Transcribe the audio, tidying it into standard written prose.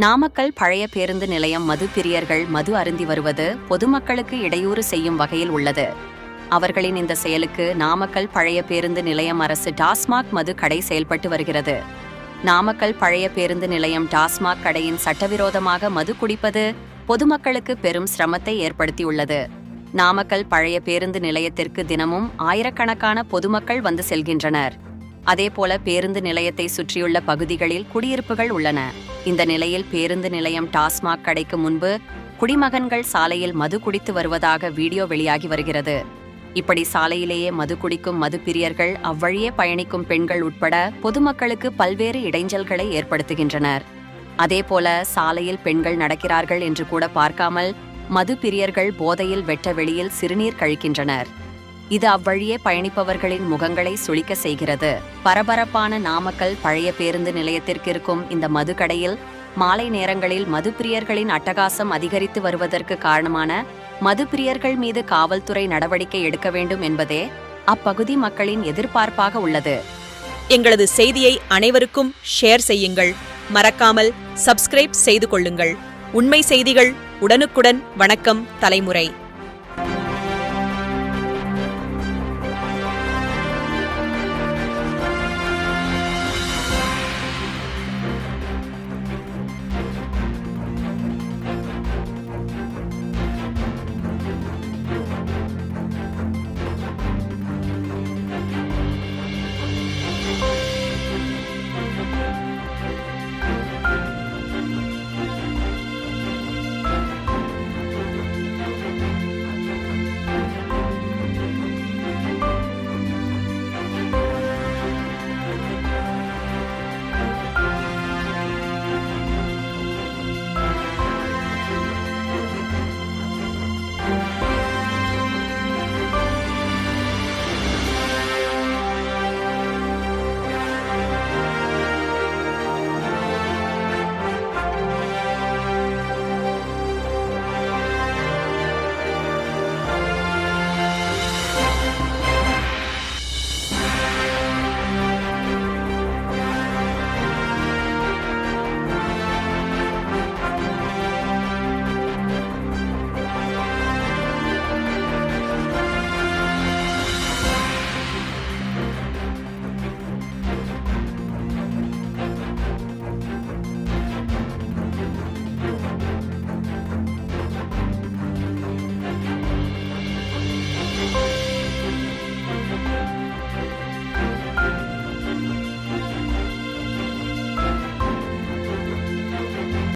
நாமக்கல் பழைய பேருந்து நிலையம் மது பிரியர்கள் மது அருந்தி வருவது பொதுமக்களுக்கு இடையூறு செய்யும் வகையில் உள்ளது. அவர்களின் இந்த செயலுக்கு நாமக்கல் பழைய பேருந்து நிலையம் அரசு டாஸ்மாக் மது கடை செயல்பட்டு வருகிறது. நாமக்கல் பழைய பேருந்து நிலையம் டாஸ்மாக் கடையின் சட்டவிரோதமாக மது குடிப்பது பொதுமக்களுக்கு பெரும் சிரமத்தை ஏற்படுத்தியுள்ளது. நாமக்கல் பழைய பேருந்து நிலையத்திற்கு தினமும் ஆயிரக்கணக்கான பொதுமக்கள் வந்து செல்கின்றனர். அதேபோல பேருந்து நிலையத்தை சுற்றியுள்ள பகுதிகளில் குடியிருப்புகள் உள்ளன. இந்த நிலையில் பேருந்து நிலையம் டாஸ்மாக் கடைக்கு முன்பு குடிமகன்கள் சாலையில் மது குடித்து வருவதாக வீடியோ வெளியாகி வருகிறது. இப்படி சாலையிலேயே மது குடிக்கும் மது பிரியர்கள் அவ்வழியே பயணிக்கும் பெண்கள் உட்பட பொதுமக்களுக்கு பல்வேறு இடைஞ்சல்களை ஏற்படுத்துகின்றனர். அதேபோல சாலையில் பெண்கள் நடக்கிறார்கள் என்று கூட பார்க்காமல் மது பிரியர்கள் போதையில் வெட்ட வெளியில் சிறுநீர் கழிக்கின்றனர். இது அவ்வழியே பயணிப்பவர்களின் முகங்களை சுளிக்க செய்கிறது. பரபரப்பான நாமக்கல் பழைய பேருந்து நிலையத்திற்கு இருக்கும் இந்த மது கடையில் மாலை நேரங்களில் மது பிரியர்களின் அட்டகாசம் அதிகரித்து வருவதற்கு காரணமான மது பிரியர்கள் மீது காவல்துறை நடவடிக்கை எடுக்க வேண்டும் என்பதே அப்பகுதி மக்களின் எதிர்பார்ப்பாக உள்ளது. எங்களது செய்தியை அனைவருக்கும் ஷேர் செய்யுங்கள். மறக்காமல் சப்ஸ்கிரைப் செய்து கொள்ளுங்கள். உண்மை செய்திகள் உடனுக்குடன். வணக்கம் தலைமுறை.